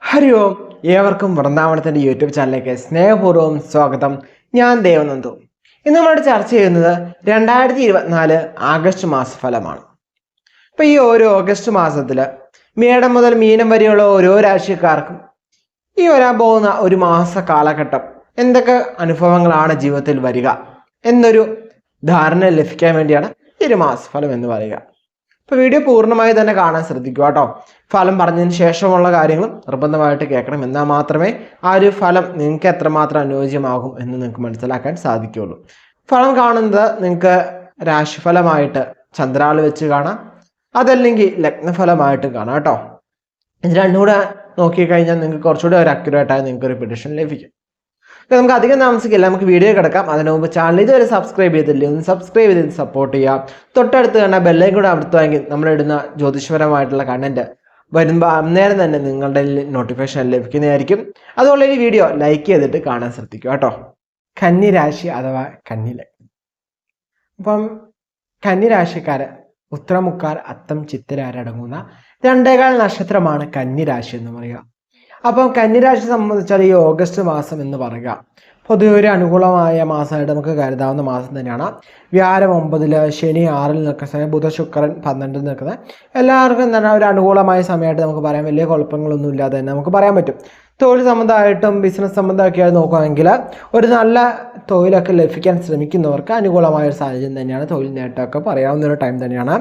ഹരി ഓം. ഏവർക്കും വൃന്ദാവനത്തിൻ്റെ യൂട്യൂബ് ചാനലിലേക്ക് സ്നേഹപൂർവ്വം സ്വാഗതം. ഞാൻ ദേവനന്ദു. ഇന്ന് നമ്മൾ ചർച്ച ചെയ്യുന്നത് 2024 ആഗസ്റ്റ് മാസഫലമാണ്. അപ്പോൾ ഈ ഓരോ ഓഗസ്റ്റ് മാസത്തിൽ മേടം മുതൽ മീനം വരെയുള്ള ഓരോ രാശിക്കാർക്കും ഈ വരാൻ പോകുന്ന ഒരു മാസ കാലഘട്ടം എന്തൊക്കെ അനുഭവങ്ങളാണ് ജീവിതത്തിൽ വരിക എന്നൊരു ധാരണ ലഭിക്കാൻ വേണ്ടിയാണ് ഈ ഒരു മാസഫലം എന്ന് പറയുക. അപ്പോൾ വീഡിയോ പൂർണ്ണമായി തന്നെ കാണാൻ ശ്രദ്ധിക്കുക കേട്ടോ. ഫലം പറഞ്ഞതിന് ശേഷമുള്ള കാര്യങ്ങളും നിർബന്ധമായിട്ട് കേൾക്കണം. എന്നാൽ മാത്രമേ ആ ഒരു ഫലം നിങ്ങൾക്ക് എത്രമാത്രം അനുയോജ്യമാകും എന്ന് നിങ്ങൾക്ക് മനസ്സിലാക്കാൻ സാധിക്കുകയുള്ളൂ. ഫലം കാണുന്നത് നിങ്ങൾക്ക് രാശിഫലമായിട്ട് ചന്ദ്രാൾ വെച്ച് കാണാം, അതല്ലെങ്കിൽ ലഗ്നഫലമായിട്ട് കാണാം കേട്ടോ. ഇത് രണ്ടും കൂടെ നോക്കിക്കഴിഞ്ഞാൽ നിങ്ങൾക്ക് കുറച്ചുകൂടി ഒരു അക്യുറേറ്റായി നിങ്ങൾക്ക് ഒരു പ്രിഡിക്ഷൻ ലഭിക്കും. നമുക്ക് അധികം താമസിക്കില്ല, നമുക്ക് വീഡിയോ കിടക്കാം. അതിനു മുമ്പ് ചാനൽ ഇതുവരെ സബ്സ്ക്രൈബ് ചെയ്തില്ലേ, ഒന്ന് സബ്സ്ക്രൈബ് ചെയ്ത് സപ്പോർട്ട് ചെയ്യാം. തൊട്ടടുത്ത് തന്നെ ബെല്ലൈക്കൺ കൂടെ അമർത്തുമെങ്കിൽ നമ്മളിടുന്ന ജ്യോതിഷപരമായിട്ടുള്ള കണ്ടന്റ് വരുമ്പോൾ അന്നേരം തന്നെ നിങ്ങളുടെ നോട്ടിഫിക്കേഷൻ ലഭിക്കുന്നതായിരിക്കും. അതുകൊണ്ട് ഈ വീഡിയോ ലൈക്ക് ചെയ്തിട്ട് കാണാൻ ശ്രദ്ധിക്കുക കേട്ടോ. കന്നിരാശി അഥവാ കന്നിലഗ്നം. അപ്പം കന്നിരാശിക്കാർ ഉത്രമുക്കാർ, അത്തം, ചിത്തിരാരടങ്ങുന്ന 2 നക്ഷത്രമാണ് കന്നിരാശി എന്ന് പറയുക. അപ്പം കന്നിരാശി സംബന്ധിച്ചാൽ ഈ ഓഗസ്റ്റ് മാസം എന്ന് പറയുക പൊതുവെ ഒരു അനുകൂലമായ മാസമായിട്ട് നമുക്ക് കരുതാവുന്ന മാസം തന്നെയാണ്. വ്യാഴം 9, ശനി 6 നിൽക്കുന്ന സമയം, ബുധ ശുക്രൻ 12 നിൽക്കുന്നത് എല്ലാവർക്കും തന്നെ ഒരു അനുകൂലമായ സമയമായിട്ട് നമുക്ക് പറയാം. വലിയ കുഴപ്പങ്ങളൊന്നും ഇല്ലാതെ തന്നെ നമുക്ക് പറയാൻ പറ്റും. തൊഴിൽ സംബന്ധമായിട്ടും ബിസിനസ് സംബന്ധമൊക്കെ നോക്കുകയാണെങ്കിൽ ഒരു നല്ല തൊഴിലൊക്കെ ലഭിക്കാൻ ശ്രമിക്കുന്നവർക്ക് അനുകൂലമായ ഒരു സാഹചര്യം തന്നെയാണ്. തൊഴിൽ നേട്ടമൊക്കെ പറയാവുന്ന ഒരു ടൈം തന്നെയാണ്.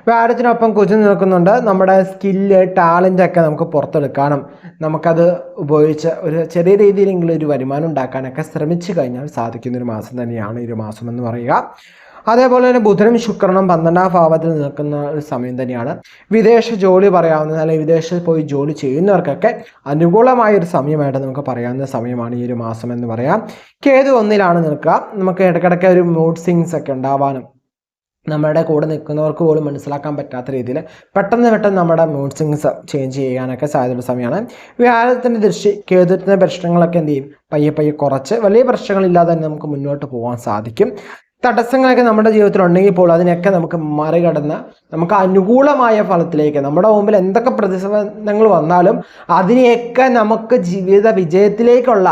വ്യാഴത്തിനൊപ്പം കുജൻ നിൽക്കുന്നുണ്ട്. നമ്മുടെ സ്കില്ല്, ടാലൻ്റൊക്കെ നമുക്ക് പുറത്തെടുക്കാനും നമുക്കത് ഉപയോഗിച്ച് ഒരു ചെറിയ രീതിയിലെങ്കിലും ഒരു വരുമാനം ഉണ്ടാക്കാനൊക്കെ ശ്രമിച്ചു കഴിഞ്ഞാൽ സാധിക്കുന്നൊരു മാസം തന്നെയാണ് ഈ ഒരു മാസം എന്ന് പറയുക. അതേപോലെ തന്നെ ബുധനും ശുക്രനും 12ാം ഭാവത്തിൽ നിൽക്കുന്ന ഒരു സമയം തന്നെയാണ്. വിദേശ ജോലി പറയാവുന്ന, അല്ലെങ്കിൽ വിദേശത്ത് പോയി ജോലി ചെയ്യുന്നവർക്കൊക്കെ അനുകൂലമായ ഒരു സമയമായിട്ട് നമുക്ക് പറയാവുന്ന സമയമാണ് ഈ ഒരു മാസം എന്ന് പറയാം. കേതു 1 നിൽക്കുക. നമുക്ക് ഇടയ്ക്കിടയ്ക്ക് ഒരു മൂഡ് സ്വിങ്സ് ഒക്കെ ഉണ്ടാവാനും നമ്മുടെ കൂടെ നിൽക്കുന്നവർക്ക് പോലും മനസ്സിലാക്കാൻ പറ്റാത്ത രീതിയിൽ പെട്ടെന്ന് നമ്മുടെ മൂഡ് സ്വിങ്സ് ചേഞ്ച് ചെയ്യാനൊക്കെ സാധ്യതയുള്ള സമയമാണ്. വ്യാഴത്തിൻ്റെ ദൃഷ്ടി കേതുവിൻ്റെ പ്രശ്നങ്ങളൊക്കെ എന്ത് ചെയ്യും, പയ്യെ കുറച്ച് വലിയ പ്രശ്നങ്ങളില്ലാതെ തന്നെ നമുക്ക് മുന്നോട്ട് പോകാൻ സാധിക്കും. തടസ്സങ്ങളൊക്കെ നമ്മുടെ ജീവിതത്തിൽ ഉണ്ടെങ്കിൽ പോലും അതിനൊക്കെ നമുക്ക് മറികടന്ന് നമുക്ക് അനുകൂലമായ ഫലത്തിലേക്ക്, നമ്മുടെ മുമ്പിൽ എന്തൊക്കെ പ്രതിസന്ധികൾ വന്നാലും അതിനെയൊക്കെ നമുക്ക് ജീവിത വിജയത്തിലേക്കുള്ള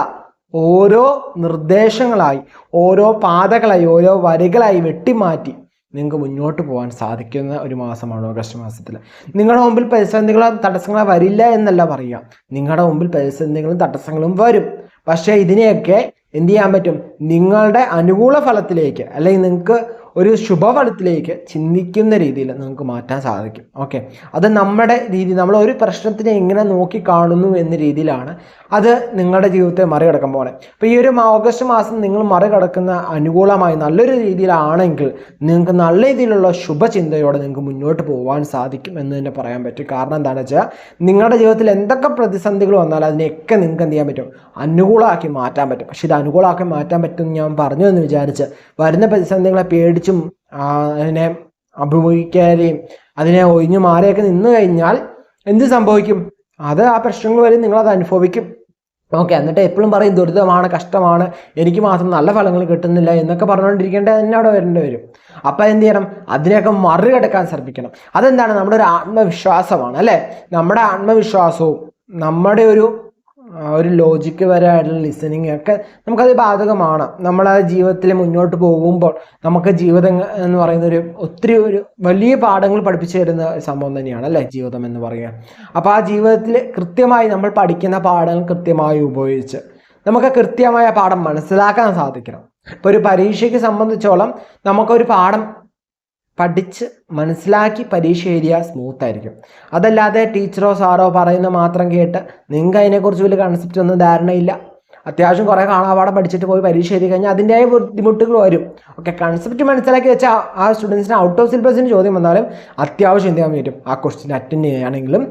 ഓരോ നിർദ്ദേശങ്ങളായി, ഓരോ പാതകളായി, ഓരോ വരികളായി വെട്ടിമാറ്റി നിങ്ങൾക്ക് മുന്നോട്ട് പോകാൻ സാധിക്കുന്ന ഒരു മാസമാണ് ഓഗസ്റ്റ് മാസത്തിൽ. നിങ്ങളുടെ മുമ്പിൽ പ്രതിസന്ധികളും തടസ്സങ്ങളും വരില്ല എന്നല്ല പറയുക, നിങ്ങളുടെ മുമ്പിൽ പ്രതിസന്ധികളും തടസ്സങ്ങളും വരും. പക്ഷേ ഇതിനെയൊക്കെ എന്ത് ചെയ്യാൻ പറ്റും, നിങ്ങളുടെ അനുകൂല ഫലത്തിലേക്ക് അല്ലെങ്കിൽ നിങ്ങൾക്ക് ഒരു ശുഭഫലത്തിലേക്ക് ചിന്തിക്കുന്ന രീതിയിൽ നിങ്ങൾക്ക് മാറ്റാൻ സാധിക്കും. ഓക്കെ, അത് നമ്മുടെ രീതി, നമ്മൾ ഒരു പ്രശ്നത്തിനെ എങ്ങനെ നോക്കി കാണുന്നു എന്ന രീതിയിലാണ് അത് നിങ്ങളുടെ ജീവിതത്തെ മറികടക്കാൻ പോകണേ. അപ്പോൾ ഈ ഒരു ഓഗസ്റ്റ് മാസം നിങ്ങൾ മറികടക്കുന്ന അനുകൂലമായി നല്ലൊരു രീതിയിലാണെങ്കിൽ നിങ്ങൾക്ക് നല്ല രീതിയിലുള്ള ശുഭചിന്തയോടെ നിങ്ങൾക്ക് മുന്നോട്ട് പോകാൻ സാധിക്കും എന്ന് തന്നെ പറയാൻ പറ്റും. കാരണം എന്താണെന്ന് വെച്ചാൽ നിങ്ങളുടെ ജീവിതത്തിൽ എന്തൊക്കെ പ്രതിസന്ധികൾ വന്നാലും അതിനെയൊക്കെ നിങ്ങൾക്ക് എന്ത് ചെയ്യാൻ പറ്റും, അനുകൂലമാക്കി മാറ്റാൻ പറ്റും. പക്ഷെ ഇത് അനുകൂലമാക്കി മാറ്റാൻ പറ്റും ഞാൻ പറഞ്ഞു എന്ന് വിചാരിച്ച് വരുന്ന പ്രതിസന്ധികളെ പേടിച്ചും അതിനെ അഭിമുഖീകരിക്കുകയും അതിനെ ഒഴിഞ്ഞു മാറിയൊക്കെ നിന്ന് കഴിഞ്ഞാൽ എന്ത് സംഭവിക്കും, അത് ആ പ്രശ്നങ്ങൾ വരെ നിങ്ങളത് അനുഭവിക്കും. ഓക്കെ, എന്നിട്ട് എപ്പോഴും പറയും ദുരിതമാണ്, കഷ്ടമാണ്, എനിക്ക് മാത്രം നല്ല ഫലങ്ങൾ കിട്ടുന്നില്ല എന്നൊക്കെ പറഞ്ഞുകൊണ്ടിരിക്കേണ്ടത് തന്നെ അവിടെ വരേണ്ടി വരും. അപ്പം എന്ത് ചെയ്യണം, അതിനെയൊക്കെ മറികടക്കാൻ ശ്രമിക്കണം. അതെന്താണ്, നമ്മുടെ ഒരു ആത്മവിശ്വാസമാണ് അല്ലേ. നമ്മുടെ ആത്മവിശ്വാസവും നമ്മുടെ ഒരു ലോജിക്ക് വരെയായിട്ടുള്ള ലിസണിങ് ഒക്കെ നമുക്കത് ബാധകമാണ്. നമ്മളെ ജീവിതത്തിൽ മുന്നോട്ട് പോകുമ്പോൾ നമുക്ക് ജീവിതം എന്ന് പറയുന്ന ഒത്തിരി വലിയ പാഠങ്ങൾ പഠിപ്പിച്ചു തരുന്ന സംഭവം തന്നെയാണ് അല്ലേ ജീവിതം എന്ന് പറയുക. അപ്പോൾ ആ ജീവിതത്തിൽ കൃത്യമായി നമ്മൾ പഠിക്കുന്ന പാഠങ്ങൾ കൃത്യമായി ഉപയോഗിച്ച് നമുക്ക് കൃത്യമായ പാഠം മനസ്സിലാക്കാൻ സാധിക്കണം. ഇപ്പോൾ ഒരു പരീക്ഷയ്ക്ക് സംബന്ധിച്ചോളം നമുക്കൊരു പാഠം പഠിച്ച് മനസ്സിലാക്കി പരീക്ഷ എഴുതിയാൽ സ്മൂത്തായിരിക്കും. അതല്ലാതെ ടീച്ചറോ സാറോ പറയുന്ന മാത്രം കേട്ട് നിങ്ങൾക്ക് അതിനെക്കുറിച്ച് വലിയ കൺസെപ്റ്റ് ഒന്നും ധാരണയില്ല, അത്യാവശ്യം കുറേ കാണാപാഠം പഠിച്ചിട്ട് പോയി പരീക്ഷ എഴുതി കഴിഞ്ഞാൽ അതിൻ്റെതായ ബുദ്ധിമുട്ടുകൾ വരും. ഓക്കെ, കൺസെപ്റ്റ് മനസ്സിലാക്കി വെച്ചാൽ ആ സ്റ്റുഡൻസിന് ഔട്ട് ഓഫ് സിലബസിന് ചോദ്യം വന്നാലും അത്യാവശ്യം എന്ത് ചെയ്യാൻ പറ്റും, ആ ക്വസ്റ്റ്യൻ അറ്റൻഡ് ചെയ്യാനെങ്കിലും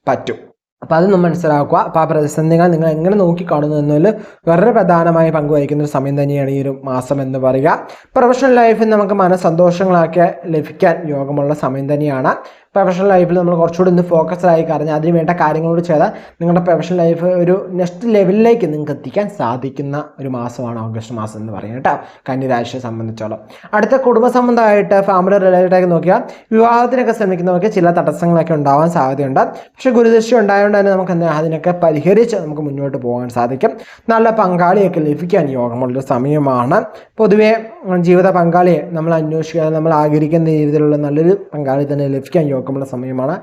പറ്റും. അപ്പോൾ അതൊന്നും മനസ്സിലാക്കുക. അപ്പോൾ ആ പ്രതിസന്ധികൾ നിങ്ങൾ എങ്ങനെ നോക്കിക്കാണുന്നു എന്നതിൽ വളരെ പ്രധാനമായി പങ്കുവഹിക്കുന്ന ഒരു സമയം തന്നെയാണ് ഈ ഒരു മാസം എന്ന് പറയുക. പ്രൊഫഷണൽ ലൈഫിൽ നമുക്ക് മനസ്സന്തോഷങ്ങളൊക്കെ ലഭിക്കാൻ യോഗമുള്ള സമയം തന്നെയാണ്. പ്രൊഫഷണൽ ലൈഫിൽ നമ്മൾ കുറച്ചുകൂടി ഒന്ന് ഫോക്കസ്ഡ് ആയി കാരണം അതിന് വേണ്ട കാര്യങ്ങളോട് ചെയ്താൽ നിങ്ങളുടെ പ്രൊഫഷണൽ ലൈഫ് ഒരു നെക്സ്റ്റ് ലെവലിലേക്ക് നിങ്ങൾക്ക് എത്തിക്കാൻ സാധിക്കുന്ന ഒരു മാസമാണ് ഓഗസ്റ്റ് മാസം എന്ന് പറയുന്നത് കേട്ടോ, കന്യരാശിയെ സംബന്ധിച്ചോളം. അടുത്ത കുടുംബ സംബന്ധമായിട്ട് ഫാമിലി റിലേറ്റഡ് ആയി നോക്കിയാൽ വിവാഹത്തിനൊക്കെ ശ്രമിക്കുന്നവർക്ക് ചില തടസ്സങ്ങളൊക്കെ ഉണ്ടാവാൻ സാധ്യതയുണ്ട്. പക്ഷേ ഗുരുദൃഷ്ടി ഉണ്ടായതുകൊണ്ട് തന്നെ നമുക്ക് അതിനൊക്കെ പരിഹരിച്ച് നമുക്ക് മുന്നോട്ട് പോകാൻ സാധിക്കും. നല്ല പങ്കാളിയൊക്കെ ലഭിക്കാൻ യോഗമുള്ളൊരു സമയമാണ്. പൊതുവേ ജീവിത പങ്കാളിയെ നമ്മൾ അന്വേഷിക്കാതെ നമ്മൾ ആഗ്രഹിക്കുന്ന രീതിയിലുള്ള നല്ലൊരു പങ്കാളി തന്നെ ലഭിക്കാൻ യോഗമുള്ള സമയമാണ്.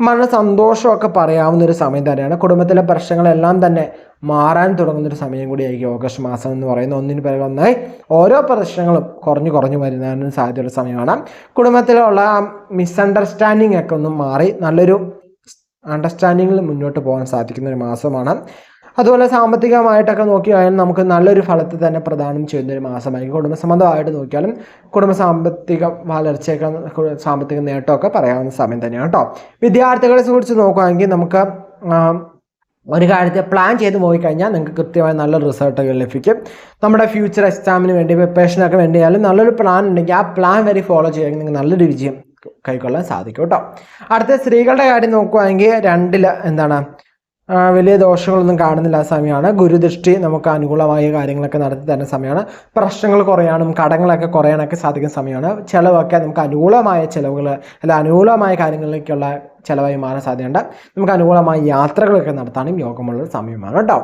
മന സന്തോഷമൊക്കെ പറയാവുന്നൊരു സമയം തന്നെയാണ്. കുടുംബത്തിലെ പ്രശ്നങ്ങളെല്ലാം തന്നെ മാറാൻ തുടങ്ങുന്നൊരു സമയം കൂടിയായിരിക്കും ഓഗസ്റ്റ് മാസം എന്ന് പറയുന്നത്. ഒന്നിന് പിറകെ ഒന്നായി ഓരോ പ്രശ്നങ്ങളും കുറഞ്ഞു വരുന്നതിന് സാധ്യതയുള്ള സമയമാണ്. കുടുംബത്തിലുള്ള മിസ്അണ്ടർസ്റ്റാൻഡിങ് ഒക്കെ ഒന്ന് മാറി നല്ലൊരു അണ്ടർസ്റ്റാൻഡിങ്ങിൽ മുന്നോട്ട് പോകാൻ സാധിക്കുന്ന ഒരു മാസമാണ്. അതുപോലെ സാമ്പത്തികമായിട്ടൊക്കെ നോക്കിയാലും നമുക്ക് നല്ലൊരു ഫലത്തെ തന്നെ പ്രദാനം ചെയ്യുന്നൊരു മാസമായിരിക്കും. കുടുംബ സംബന്ധമായിട്ട് നോക്കിയാലും കുടുംബ സാമ്പത്തിക വളർച്ചയൊക്കെ സാമ്പത്തിക നേട്ടമൊക്കെ പറയാവുന്ന സമയം തന്നെയാണ് കേട്ടോ. വിദ്യാർത്ഥികളെ കുറിച്ച് നോക്കുകയാണെങ്കിൽ നമുക്ക് ഒരു കാര്യത്തെ പ്ലാൻ ചെയ്ത് പോയിക്കഴിഞ്ഞാൽ നിങ്ങൾക്ക് കൃത്യമായി നല്ല റിസൾട്ടുകൾ ലഭിക്കും. നമ്മുടെ ഫ്യൂച്ചർ എക്സാമിന് വേണ്ടി പ്രിപ്പറേഷനൊക്കെ വേണ്ടിയാലും നല്ലൊരു പ്ലാൻ ഉണ്ടെങ്കിൽ ആ പ്ലാൻ വരെ ഫോളോ ചെയ്യുമെങ്കിൽ നിങ്ങൾക്ക് നല്ലൊരു വിജയം കൈക്കൊള്ളാൻ സാധിക്കും കേട്ടോ. അടുത്ത സ്ത്രീകളുടെ കാര്യം നോക്കുകയാണെങ്കിൽ 2 വലിയ ദോഷങ്ങളൊന്നും കാണുന്നില്ല സമയമാണ്. ഗുരുദൃഷ്ടി നമുക്ക് അനുകൂലമായ കാര്യങ്ങളൊക്കെ നടത്തി തരുന്ന സമയമാണ്. പ്രശ്നങ്ങൾ കുറയാനും കടങ്ങളൊക്കെ കുറയാനൊക്കെ സാധിക്കുന്ന സമയമാണ്. ചിലവൊക്കെ നമുക്ക് അനുകൂലമായ ചിലവുകൾ അല്ല അനുകൂലമായ കാര്യങ്ങളിലേക്കുള്ള ചിലവായി മാറാൻ സാധ്യതയുണ്ട്. നമുക്ക് അനുകൂലമായ യാത്രകളൊക്കെ നടത്താനും യോഗമുള്ള സമയമാണ് കേട്ടോ.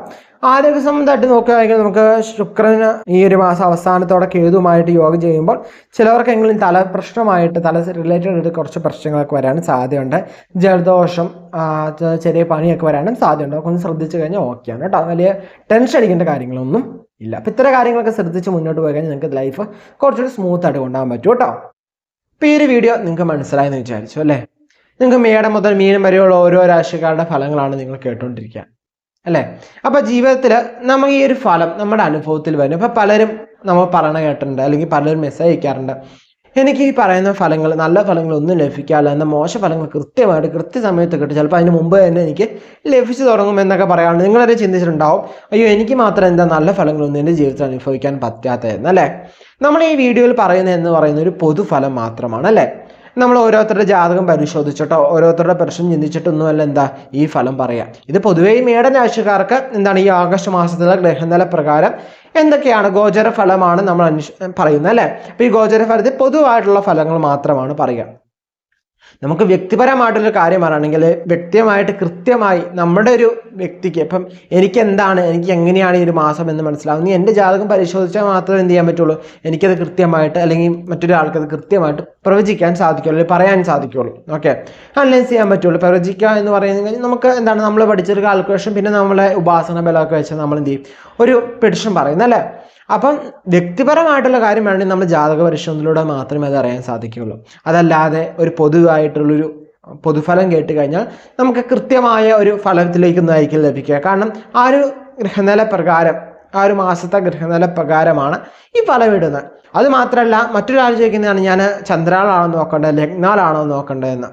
ആരോഗ്യ സംബന്ധമായിട്ട് നോക്കുകയാണെങ്കിൽ നമുക്ക് ശുക്രന് ഈ ഒരു മാസം അവസാനത്തോടെ കേതുവുമായിട്ട് യോഗം ചെയ്യുമ്പോൾ ചിലവർക്കെങ്കിലും തല പ്രശ്നമായിട്ട് തല റിലേറ്റഡ് ആയിട്ട് കുറച്ച് പ്രശ്നങ്ങളൊക്കെ വരാനും സാധ്യതയുണ്ട്. ജലദോഷം ചെറിയ പനിയൊക്കെ വരാനും സാധ്യതയുണ്ട്. അതൊക്കെ ഒന്ന് ശ്രദ്ധിച്ചു കഴിഞ്ഞാൽ ഓക്കെയാണ് കേട്ടോ. വലിയ ടെൻഷൻ അടിക്കേണ്ട കാര്യങ്ങളൊന്നും ഇല്ല. അപ്പം ഇത്തരം കാര്യങ്ങളൊക്കെ ശ്രദ്ധിച്ച് മുന്നോട്ട് പോയി കഴിഞ്ഞാൽ നിങ്ങൾക്ക് ലൈഫ് കുറച്ചുകൂടി സ്മൂത്തായിട്ട് കൊണ്ടുപോകാൻ പറ്റും കേട്ടോ. അപ്പോൾ ഈ ഒരു വീഡിയോ നിങ്ങൾക്ക് മനസ്സിലായെന്ന് വിചാരിച്ചു അല്ലേ? നിങ്ങൾക്ക് മേടം മുതൽ മീനം വരെയുള്ള ഓരോ രാശിക്കാരുടെ ഫലങ്ങളാണ് നിങ്ങൾ കേട്ടുകൊണ്ടിരിക്കുക അല്ലേ? അപ്പോൾ ജീവിതത്തിൽ നമ്മൾ ഈ ഒരു ഫലം നമ്മുടെ അനുഭവത്തിൽ വരും. അപ്പോൾ പലരും നമ്മൾ പറയണ കേട്ടിട്ടുണ്ട്, അല്ലെങ്കിൽ പലരും മെസ്സേജ് അയക്കാറുണ്ട്, എനിക്ക് ഈ പറയുന്ന ഫലങ്ങൾ നല്ല ഫലങ്ങളൊന്നും ലഭിക്കാറില്ല, എന്നാൽ മോശ ഫലങ്ങൾ കൃത്യമായിട്ട് കൃത്യസമയത്ത് കിട്ടും, ചിലപ്പോൾ അതിന് മുമ്പ് തന്നെ എനിക്ക് ലഭിച്ചു തുടങ്ങും എന്നൊക്കെ പറയാറുണ്ട്. നിങ്ങളത് ചിന്തിച്ചിട്ടുണ്ടാവും, അയ്യോ എനിക്ക് മാത്രം എന്താ നല്ല ഫലങ്ങളൊന്നും എൻ്റെ ജീവിതത്തിൽ അനുഭവിക്കാൻ പറ്റാത്തതെന്നല്ലേ? നമ്മൾ ഈ വീഡിയോയിൽ പറയുന്നതെന്ന് പറയുന്ന ഒരു പൊതുഫലം മാത്രമാണ് അല്ലേ? നമ്മൾ ഓരോരുത്തരുടെ ജാതകം പരിശോധിച്ചിട്ടോ ഓരോരുത്തരുടെ പ്രശ്നം ചിന്തിച്ചിട്ടൊന്നുമല്ല എന്താ ഈ ഫലം പറയാം. ഇത് പൊതുവേ മേടൻ രാശിക്കാർക്ക് എന്താണ് ഈ ആഗസ്റ്റ് മാസത്തിലെ ഗ്രഹനില പ്രകാരം എന്തൊക്കെയാണ് ഗോചര ഫലമാണ് നമ്മൾ പറയുന്നത് അല്ലേ? അപ്പോൾ ഈ ഗോചര ഫലത്തിൽ പൊതുവായിട്ടുള്ള ഫലങ്ങൾ മാത്രമാണ് പറയുക. നമുക്ക് വ്യക്തിപരമായിട്ടൊരു കാര്യം പറയുകയാണെങ്കിൽ വ്യക്തിപരമായിട്ട് കൃത്യമായി നമ്മുടെ ഒരു വ്യക്തിക്ക് ഇപ്പം എനിക്ക് എങ്ങനെയാണ് ഈ ഒരു മാസം എന്ന് മനസ്സിലാവും. എൻ്റെ ജാതകം പരിശോധിച്ചാൽ മാത്രമേ എന്ത് ചെയ്യാൻ പറ്റുള്ളൂ, എനിക്കത് കൃത്യമായിട്ട് അല്ലെങ്കിൽ മറ്റൊരാൾക്ക് അത് കൃത്യമായിട്ട് പ്രവചിക്കാൻ സാധിക്കുള്ളൂ, അല്ലെങ്കിൽ പറയാൻ സാധിക്കുള്ളൂ. ഓക്കെ, അനലൈസ് ചെയ്യാൻ പറ്റുള്ളൂ. പ്രവചിക്കുക എന്ന് പറയുന്നത് നമുക്ക് നമ്മൾ പഠിച്ചൊരു കാൽക്കുലേഷൻ, പിന്നെ നമ്മളെ ഉപാസന ബലമൊക്കെ വെച്ച് നമ്മൾ എന്ത് ചെയ്യും, ഒരു പ്രെഡിക്ഷൻ പറയുന്നല്ലേ. അപ്പം വ്യക്തിപരമായിട്ടുള്ള കാര്യം വേണമെങ്കിൽ നമ്മൾ ജാതക പരിശോധനയിലൂടെ മാത്രമേ അത് അറിയാൻ സാധിക്കുകയുള്ളൂ. അതല്ലാതെ ഒരു പൊതുവായിട്ടുള്ളൊരു പൊതുഫലം കേട്ട് കഴിഞ്ഞാൽ നമുക്ക് കൃത്യമായ ഒരു ഫലത്തിലേക്കൊന്നും ആയിരിക്കും ലഭിക്കുക. കാരണം ആ ഒരു ഗ്രഹനില പ്രകാരം, ആ ഒരു മാസത്തെ ഗ്രഹനില പ്രകാരമാണ് ഈ ഫലം ഇടുന്നത്. അത് മാത്രമല്ല മറ്റൊരാൾ ചോദിക്കുന്നതാണ്, ഞാൻ ചന്ദ്രാളാണോ നോക്കേണ്ടത് ലഗ്നാലാണോ നോക്കേണ്ടതെന്ന്.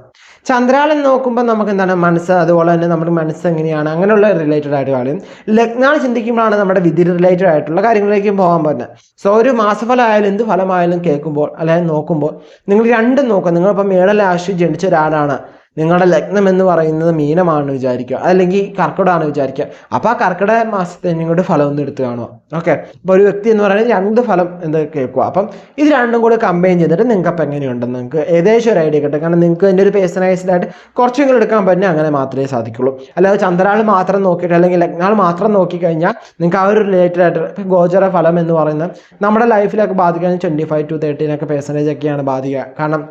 ചന്ദ്രാലൻ നോക്കുമ്പോൾ നമുക്ക് മനസ്സ്, അതുപോലെ തന്നെ നമ്മുടെ മനസ്സ് എങ്ങനെയാണ്, അങ്ങനെയുള്ള റിലേറ്റഡ് ആയിട്ട് കാര്യം. ലഗ്നാൾ ചിന്തിക്കുമ്പോഴാണ് നമ്മുടെ വിധി റിലേറ്റഡ് ആയിട്ടുള്ള കാര്യങ്ങളിലേക്കും പോകാൻ പറ്റുന്നത്. സോ ഒരു മാസഫലമായാലും എന്ത് ഫലമായാലും കേൾക്കുമ്പോൾ അല്ലെങ്കിൽ നോക്കുമ്പോൾ നിങ്ങൾ രണ്ടും നോക്കുക. നിങ്ങളിപ്പോൾ മേടരാശി ജനിച്ച ഒരാളാണ്, നിങ്ങളുടെ ലഗ്നം എന്ന് പറയുന്നത് മീനമാണെന്ന് വിചാരിക്കുക, അല്ലെങ്കിൽ കർക്കിടകമാണെന്ന് വിചാരിക്കുക. അപ്പോൾ ആ കർക്കിടക മാസത്തെ നിങ്ങളുടെ ഫലം ഒന്ന് എടുത്ത് കാണുക. ഓക്കെ, അപ്പോൾ ഒരു വ്യക്തി എന്ന് പറയുന്നത് 2 ഫലം കേൾക്കുക. അപ്പം ഇത് രണ്ടും കൂടി കമ്പൈൻ ചെയ്തിട്ട് നിങ്ങൾക്ക് അപ്പം എങ്ങനെയുണ്ടെന്ന് നിങ്ങൾക്ക് ഏകദേശം ഒരു ഐഡിയ കിട്ടും. കാരണം നിങ്ങൾക്ക് എൻ്റെ ഒരു പേഴ്സണലൈസ്ഡ് ആയിട്ട് കുറച്ചെങ്കിലും എടുക്കാൻ പറ്റുന്ന അങ്ങനെ മാത്രമേ സാധിക്കുള്ളൂ. അല്ലാതെ ചന്ദ്രാൾ മാത്രം നോക്കിയിട്ട് അല്ലെങ്കിൽ ലഗ്നാൾ മാത്രം നോക്കിക്കഴിഞ്ഞാൽ നിങ്ങൾക്ക് ആ ഒരു റിലേറ്റഡ് ആയിട്ട് ഗോചര ഫലം എന്ന് പറയുന്നത് നമ്മുടെ ലൈഫിലൊക്കെ ബാധിക്കാൻ 25 to 30% ഒക്കെയാണ് ബാധിക്കുക. കാരണം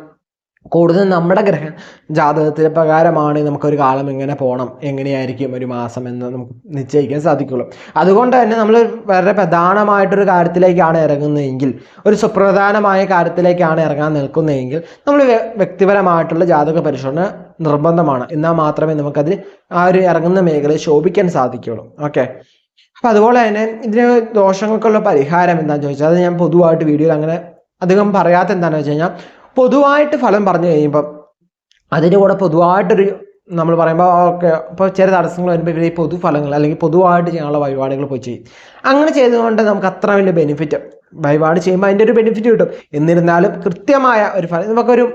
കൂടുതൽ നമ്മുടെ ജാതകത്തിലെ പ്രകാരമാണ് നമുക്കൊരു കാലം എങ്ങനെ പോകണം, എങ്ങനെയായിരിക്കും ഒരു മാസം എന്ന് നമുക്ക് നിശ്ചയിക്കാൻ സാധിക്കുള്ളൂ. അതുകൊണ്ട് തന്നെ നമ്മൾ വളരെ പ്രധാനമായിട്ടൊരു കാര്യത്തിലേക്കാണ് ഇറങ്ങുന്നതെങ്കിൽ, ഒരു സുപ്രധാനമായ കാര്യത്തിലേക്കാണ് ഇറങ്ങാൻ നിൽക്കുന്നതെങ്കിൽ നമ്മൾ വ്യക്തിപരമായിട്ടുള്ള ജാതക പരിശോധന നിർബന്ധമാണ്. എന്നാൽ മാത്രമേ നമുക്കതിൽ ആ ഒരു ഇറങ്ങുന്ന മേഖലയിൽ ശോഭിക്കാൻ സാധിക്കുള്ളൂ. ഓക്കെ, അപ്പം അതുപോലെ തന്നെ ഇതിന് ദോഷങ്ങൾക്കുള്ള പരിഹാരം എന്താണെന്ന് ചോദിച്ചാൽ അത് ഞാൻ പൊതുവായിട്ട് വീഡിയോയിൽ അങ്ങനെ അധികം പറയാത്ത എന്താണെന്ന് വെച്ച് കഴിഞ്ഞാൽ, പൊതുവായിട്ട് ഫലം പറഞ്ഞു കഴിയുമ്പം അതിൻ്റെ കൂടെ പൊതുവായിട്ടൊരു നമ്മൾ പറയുമ്പോൾ ഓക്കെ ഇപ്പോൾ ചില തടസ്സങ്ങൾ വരുമ്പോൾ ഇവർ ഈ പൊതുഫലങ്ങൾ അല്ലെങ്കിൽ പൊതുവായിട്ട് ചെയ്യാനുള്ള വഴിപാടുകൾ പോയി ചെയ്യും. അങ്ങനെ ചെയ്തുകൊണ്ട് നമുക്ക് അത്ര വലിയ ബെനിഫിറ്റ് വഴിപാട് ചെയ്യുമ്പോൾ അതിൻ്റെ ഒരു ബെനിഫിറ്റ് കിട്ടും. എന്നിരുന്നാലും കൃത്യമായ ഒരു ഫലം നമുക്കൊരു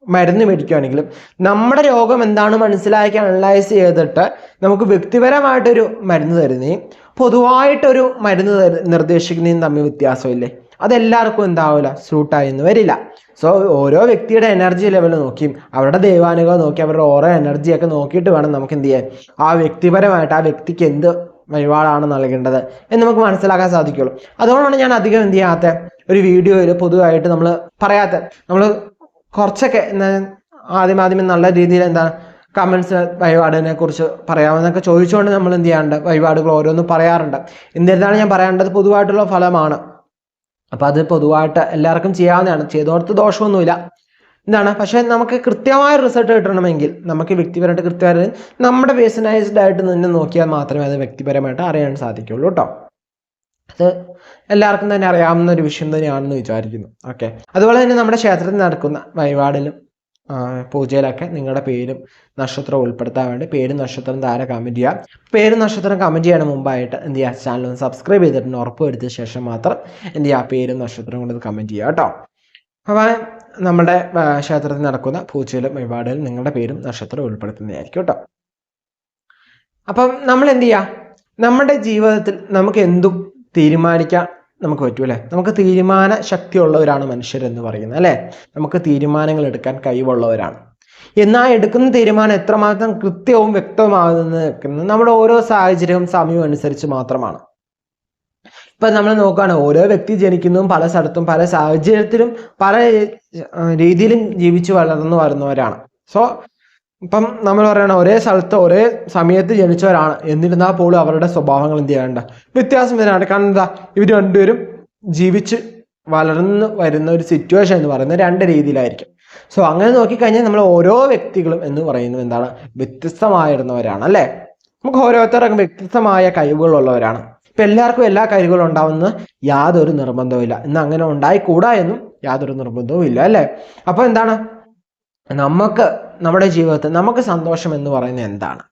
മരുന്ന് മേടിക്കുകയാണെങ്കിലും നമ്മുടെ രോഗം എന്താണ് മനസ്സിലാക്കി അനലൈസ് ചെയ്തിട്ട് നമുക്ക് വ്യക്തിപരമായിട്ടൊരു മരുന്ന് തരുന്നതും പൊതുവായിട്ടൊരു മരുന്ന് നിർദ്ദേശിക്കുന്നതും തമ്മിൽ വ്യത്യാസമില്ലേ? അതെല്ലാവർക്കും എന്താവില്ല, സ്യൂട്ടായി എന്ന് വരില്ല. സോ ഓരോ വ്യക്തിയുടെ എനർജി ലെവൽ നോക്കിയും അവരുടെ ദൈവാനുഭവം നോക്കി അവരുടെ ഓരോ എനർജിയൊക്കെ നോക്കിയിട്ട് വേണം നമുക്ക് എന്ത് ചെയ്യാൻ, ആ വ്യക്തിപരമായിട്ട് ആ വ്യക്തിക്ക് എന്ത് വഴിപാടാണ് നൽകേണ്ടത് എന്ന് നമുക്ക് മനസ്സിലാക്കാൻ സാധിക്കുള്ളൂ. അതുകൊണ്ടാണ് ഞാൻ അധികം എന്ത് ചെയ്യാത്ത ഒരു വീഡിയോയിൽ പൊതുവായിട്ട് നമ്മൾ പറയാത്ത, നമ്മൾ കുറച്ചൊക്കെ ആദ്യമേ നല്ല രീതിയിൽ എന്താണ് കമൻസ് വഴിപാടിനെ കുറിച്ച് പറയാമെന്നൊക്കെ ചോദിച്ചുകൊണ്ട് നമ്മൾ എന്ത് ചെയ്യാറുണ്ട്, വഴിപാടുകൾ ഓരോന്നും പറയാറുണ്ട്. എന്നിരുന്നാണ് ഞാൻ പറയേണ്ടത് പൊതുവായിട്ടുള്ള ഫലമാണ്. അപ്പം അത് പൊതുവായിട്ട് എല്ലാവർക്കും ചെയ്യാവുന്നതാണ്, ചെയ്തോർത്ത് ദോഷമൊന്നുമില്ല എന്താണ്. പക്ഷേ നമുക്ക് കൃത്യമായ റിസൾട്ട് കിട്ടണമെങ്കിൽ നമുക്ക് വ്യക്തിപരമായിട്ട് കൃത്യമായിട്ട് നമ്മുടെ പേഴ്സണലൈസ്ഡ് ആയിട്ട് തന്നെ നോക്കിയാൽ മാത്രമേ അത് വ്യക്തിപരമായിട്ട് അറിയാൻ സാധിക്കുള്ളൂ കേട്ടോ. അത് എല്ലാവർക്കും തന്നെ അറിയാവുന്ന ഒരു വിഷയം തന്നെയാണെന്ന് വിചാരിക്കുന്നു. ഓക്കെ, അതുപോലെ തന്നെ നമ്മുടെ ക്ഷേത്രത്തിൽ നടക്കുന്ന വഴിപാടിലും പൂജയിലൊക്കെ നിങ്ങളുടെ പേരും നക്ഷത്രം ഉൾപ്പെടുത്താൻ വേണ്ടി പേരും നക്ഷത്രം താഴെ കമൻറ്റ് ചെയ്യുക. പേരും നക്ഷത്രം കമൻറ്റ് ചെയ്യണ മുമ്പായിട്ട് എന്ത് ചെയ്യുക, ചാനൽ ഒന്ന് സബ്സ്ക്രൈബ് ചെയ്തിട്ട് ഉറപ്പ് വരുത്തിയ ശേഷം മാത്രം എന്ത് ചെയ്യുക, പേരും നക്ഷത്രം കൊണ്ട് കമൻറ്റ് ചെയ്യുക കേട്ടോ. അപ്പോൾ നമ്മുടെ ക്ഷേത്രത്തിൽ നടക്കുന്ന പൂജയിലും വഴിപാടിലും നിങ്ങളുടെ പേരും നക്ഷത്രം ഉൾപ്പെടുത്തുന്നതായിരിക്കും കേട്ടോ. അപ്പം നമ്മൾ എന്ത് ചെയ്യുക, നമ്മുടെ ജീവിതത്തിൽ നമുക്ക് എന്തും തീരുമാനിക്കാൻ നമുക്ക് പറ്റും അല്ലേ. നമുക്ക് തീരുമാന ശക്തിയുള്ളവരാണ് മനുഷ്യരെന്ന് പറയുന്നത് അല്ലേ. നമുക്ക് തീരുമാനങ്ങൾ എടുക്കാൻ കഴിവുള്ളവരാണ്. എന്നാൽ എടുക്കുന്ന തീരുമാനം എത്രമാത്രം കൃത്യവും വ്യക്തമാകുന്നത് നമ്മുടെ ഓരോ സാഹചര്യവും സമയവും അനുസരിച്ച് മാത്രമാണ്. ഇപ്പം നമ്മൾ നോക്കുകയാണ്, ഓരോ വ്യക്തി ജനിക്കുന്നതും പല സ്ഥലത്തും പല സാഹചര്യത്തിലും പല രീതിയിലും ജീവിച്ചു വളർന്നു വരുന്നവരാണ്. സോ ഇപ്പം നമ്മൾ പറയണം ഒരേ സ്ഥലത്ത് ഒരേ സമയത്ത് ജനിച്ചവരാണ്, എന്നിരുന്നാൽ പോലും അവരുടെ സ്വഭാവങ്ങൾ എന്ത് ചെയ്യാണ്ട് വ്യത്യാസം വരാണ്ട്. കാരണം എന്താ, ഇവർ രണ്ടുപേരും ജീവിച്ച് വളർന്നു വരുന്ന ഒരു സിറ്റുവേഷൻ എന്ന് പറയുന്നത് രണ്ട് രീതിയിലായിരിക്കും. സോ അങ്ങനെ നോക്കിക്കഴിഞ്ഞാൽ നമ്മൾ ഓരോ വ്യക്തികളും എന്ന് പറയുന്നത് എന്താണ്, വ്യത്യസ്തമായിരുന്നവരാണ് അല്ലേ. നമുക്ക് ഓരോരുത്തർക്കും വ്യത്യസ്തമായ കഴിവുകളുള്ളവരാണ്. ഇപ്പം എല്ലാവർക്കും എല്ലാ കഴിവുകളും ഉണ്ടാവുന്ന യാതൊരു നിർബന്ധവും ഇല്ല, ഇന്ന് അങ്ങനെ ഉണ്ടായിക്കൂടാ എന്നും യാതൊരു നിർബന്ധവും ഇല്ല അല്ലേ. അപ്പോൾ എന്താണ്, നമുക്ക് നമ്മുടെ ജീവിതത്തിൽ നമുക്ക് സന്തോഷം എന്ന് പറയുന്നത് എന്താണ്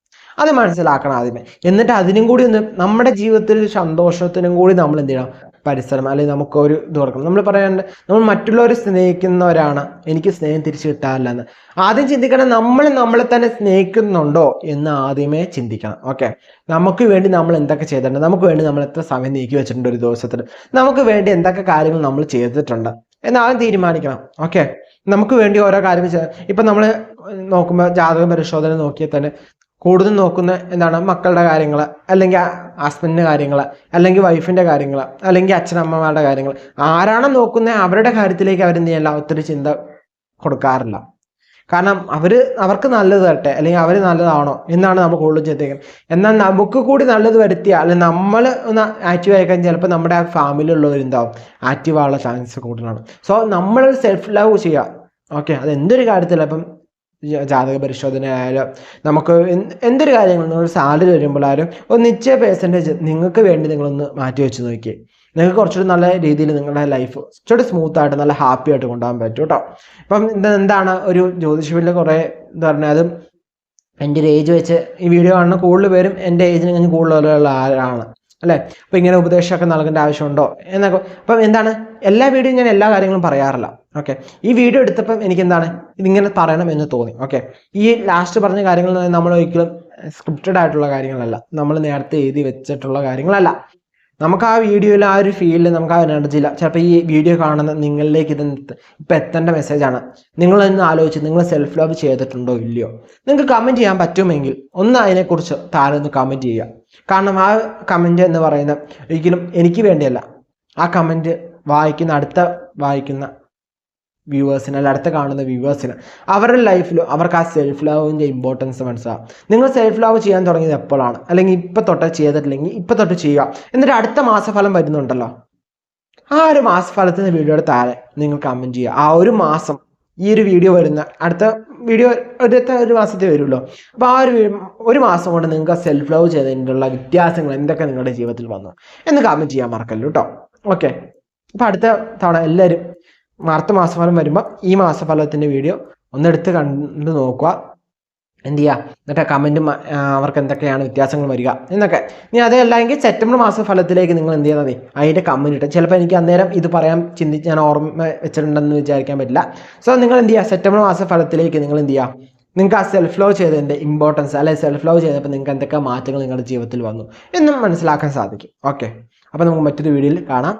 അത് മനസ്സിലാക്കണം ആദ്യമേ. എന്നിട്ട് അതിനും കൂടി ഒന്ന് നമ്മുടെ ജീവിതത്തിൽ സന്തോഷത്തിനും കൂടി നമ്മൾ എന്ത് ചെയ്യണം, പരിസരം അല്ലെങ്കിൽ നമുക്കൊരു ഇത് കൊടുക്കണം. നമ്മൾ പറയാണ്ട് നമ്മൾ മറ്റുള്ളവരെ സ്നേഹിക്കുന്നവരാണ്, എനിക്ക് സ്നേഹം തിരിച്ചു കിട്ടാറില്ല എന്ന് ആദ്യം ചിന്തിക്കണം. നമ്മളെ തന്നെ സ്നേഹിക്കുന്നുണ്ടോ എന്ന് ആദ്യമേ ചിന്തിക്കണം. ഓക്കെ, നമുക്ക് വേണ്ടി നമ്മൾ എന്തൊക്കെ ചെയ്തിട്ടുണ്ട്, നമുക്ക് വേണ്ടി നമ്മൾ എത്ര സമയം നീക്കി വെച്ചിട്ടുണ്ട് ഒരു ദിവസത്തിൽ, നമുക്ക് വേണ്ടി എന്തൊക്കെ കാര്യങ്ങൾ നമ്മൾ ചെയ്തിട്ടുണ്ട് എന്ന് ആദ്യം തീരുമാനിക്കണം. ഓക്കെ, നമുക്ക് വേണ്ടി ഓരോ കാര്യങ്ങൾ ഇപ്പം നമ്മൾ നോക്കുമ്പോൾ ജാതക പരിശോധന നോക്കിയാൽ തന്നെ കൂടുതൽ നോക്കുന്ന എന്താണ്, മക്കളുടെ കാര്യങ്ങൾ അല്ലെങ്കിൽ ഹസ്ബൻഡിൻ്റെ കാര്യങ്ങൾ അല്ലെങ്കിൽ വൈഫിൻ്റെ കാര്യങ്ങൾ അല്ലെങ്കിൽ അച്ഛനമ്മമാരുടെ കാര്യങ്ങൾ. ആരാണോ നോക്കുന്നത് അവരുടെ കാര്യത്തിലേക്ക് അവരെന്ത് ചെയ്യില്ല, ഒത്തിരി ചിന്ത കൊടുക്കാറില്ല. കാരണം അവർക്ക് നല്ലത് വരട്ടെ അല്ലെങ്കിൽ അവർ നല്ലതാണോ എന്നാണ് നമ്മൾ കൂടുതൽ ചിന്തിക്കുന്നത്. എന്നാൽ നമുക്ക് കൂടി നല്ലത് വരുത്തിയാൽ അല്ലെങ്കിൽ നമ്മൾ ഒന്ന് ആക്റ്റീവ് ആയി കഴിഞ്ഞാൽ ചിലപ്പോൾ നമ്മുടെ ആ ഫാമിലിയുള്ളവരെന്താവും ആക്റ്റീവ് ആവാനുള്ള ചാൻസ് കൂടുതലാണ്. സോ നമ്മൾ സെൽഫ് ലവ് ചെയ്യുക. ഓക്കെ, അത് എന്തൊരു കാര്യത്തില്ല, ഇപ്പം ജാതക പരിശോധന ആയാലും നമുക്ക് എന്തൊരു കാര്യങ്ങളും നിങ്ങൾ സാലറി വരുമ്പോഴായാലും ഒരു നിശ്ചയ പെർസെൻറ്റേജ് നിങ്ങൾക്ക് വേണ്ടി നിങ്ങളൊന്ന് മാറ്റി വെച്ച് നോക്കിയേ. നിങ്ങൾക്ക് കുറച്ചുകൂടി നല്ല രീതിയിൽ നിങ്ങളുടെ ലൈഫ് കുറച്ചുകൂടി സ്മൂത്തായിട്ട് നല്ല ഹാപ്പി ആയിട്ട് കൊണ്ടുപോകാൻ പറ്റും കേട്ടോ. ഇപ്പം എന്താണ് ഒരു ജ്യോതിഷത്തിൽ കുറേ എന്താ പറഞ്ഞാൽ, അതും എൻ്റെ ഒരു ഏജ് വെച്ച് ഈ വീഡിയോ കാണുന്ന കൂടുതൽ പേരും എൻ്റെ ഏജിന് കഴിഞ്ഞ് കൂടുതലുള്ള ആരാണ് അല്ലേ. അപ്പോൾ ഇങ്ങനെ ഉപദേശമൊക്കെ നൽകേണ്ട ആവശ്യമുണ്ടോ എന്നൊക്കെ. അപ്പം എന്താണ്, എല്ലാ വീഡിയോയും ഞാൻ എല്ലാ കാര്യങ്ങളും പറയാറില്ല. ഓക്കെ, ഈ വീഡിയോ എടുത്തപ്പം എനിക്ക് എന്താണ് ഇതിങ്ങനെ പറയണം എന്ന് തോന്നി. ഓക്കെ, ഈ ലാസ്റ്റ് പറഞ്ഞ കാര്യങ്ങൾ നമ്മൾ ഒരിക്കലും സ്ക്രിപ്റ്റഡ് ആയിട്ടുള്ള കാര്യങ്ങളല്ല, നമ്മൾ നേരത്തെ എഴുതി വെച്ചിട്ടുള്ള കാര്യങ്ങളല്ല. നമുക്ക് ആ വീഡിയോയിൽ ആ ഒരു ഫീലിൽ നമുക്ക് ആ എനർജിയില്ല. ചിലപ്പോൾ ഈ വീഡിയോ കാണുന്ന നിങ്ങളിലേക്ക് ഇത് ഇപ്പം എത്തേണ്ട മെസ്സേജാണ്. നിങ്ങളൊന്ന് ആലോചിച്ച് നിങ്ങൾ സെൽഫ് ലവ് ചെയ്തിട്ടുണ്ടോ ഇല്ലയോ. നിങ്ങൾക്ക് കമൻറ്റ് ചെയ്യാൻ പറ്റുമെങ്കിൽ ഒന്ന് അതിനെക്കുറിച്ച് താഴെ ഒന്ന് കമൻറ്റ് ചെയ്യുക. കാരണം ആ കമൻറ്റ് എന്ന് പറയുന്നത് ഒരിക്കലും എനിക്ക് വേണ്ടിയല്ല, ആ കമൻറ്റ് വായിക്കുന്ന വ്യൂവേഴ്സിന് അല്ല അടുത്ത കാണുന്ന വ്യൂവേഴ്സിന് അവരുടെ ലൈഫിൽ അവർക്ക് ആ സെൽഫ് ലവിൻ്റെ ഇമ്പോർട്ടൻസ് മനസ്സിലാവും. നിങ്ങൾ സെൽഫ് ലവ് ചെയ്യാൻ തുടങ്ങിയത് എപ്പോഴാണ്, അല്ലെങ്കിൽ ഇപ്പം തൊട്ട് ചെയ്തിട്ടില്ലെങ്കിൽ ഇപ്പം തൊട്ട് ചെയ്യുക. എന്നിട്ട് അടുത്ത മാസഫലം വരുന്നുണ്ടല്ലോ, ആ ഒരു മാസഫലത്തിൻ്റെ വീഡിയോയുടെ താഴെ നിങ്ങൾ കമൻറ്റ് ചെയ്യുക. ആ ഒരു മാസം ഈ ഒരു വീഡിയോ വരുന്ന അടുത്ത വീഡിയോ ഒരു മാസത്തെ വരുമല്ലോ. അപ്പോൾ ആ ഒരു മാസം കൊണ്ട് നിങ്ങൾക്ക് സെൽഫ് ലവ് ചെയ്തതിനുള്ള വ്യത്യാസങ്ങൾ എന്തൊക്കെ നിങ്ങളുടെ ജീവിതത്തിൽ വന്നു എന്ന് കമൻറ്റ് ചെയ്യാൻ മറക്കല്ലോ കേട്ടോ. ഓക്കെ, അപ്പോൾ അടുത്ത തവണ എല്ലാവരും അടുത്ത മാസഫലം വരുമ്പോൾ ഈ മാസഫലത്തിൻ്റെ വീഡിയോ ഒന്നെടുത്ത് കണ്ടു നോക്കുക. എന്ത് ചെയ്യുക, എന്നിട്ട് കമൻറ്റും അവർക്ക് എന്തൊക്കെയാണ് വ്യത്യാസങ്ങൾ വരിക എന്നൊക്കെ. ഇനി അതല്ലെങ്കിൽ സെപ്റ്റംബർ മാസ ഫലത്തിലേക്ക് നിങ്ങൾ എന്ത് ചെയ്യുന്നത് അതിൻ്റെ കമൻറ്റ് ഇട്ട്, ചിലപ്പോൾ എനിക്ക് അന്നേരം ഇത് പറയാൻ ഞാൻ ഓർമ്മ വെച്ചിട്ടുണ്ടെന്ന് വിചാരിക്കാൻ പറ്റില്ല. സോ നിങ്ങൾ എന്ത് ചെയ്യുക, സെപ്റ്റംബർ മാസ ഫലത്തിലേക്ക് നിങ്ങൾ എന്ത് ചെയ്യുക, നിങ്ങൾക്ക് ആ സെൽഫ് ലവ് ചെയ്തതിൻ്റെ ഇമ്പോർട്ടൻസ് അല്ലെങ്കിൽ സെൽഫ് ലവ് ചെയ്തപ്പോൾ നിങ്ങൾക്ക് എന്തൊക്കെ മാറ്റങ്ങൾ നിങ്ങളുടെ ജീവിതത്തിൽ വന്നു എന്നും മനസ്സിലാക്കാൻ സാധിക്കും. ഓക്കെ, അപ്പോൾ നമുക്ക് മറ്റൊരു വീഡിയോയിൽ കാണാം.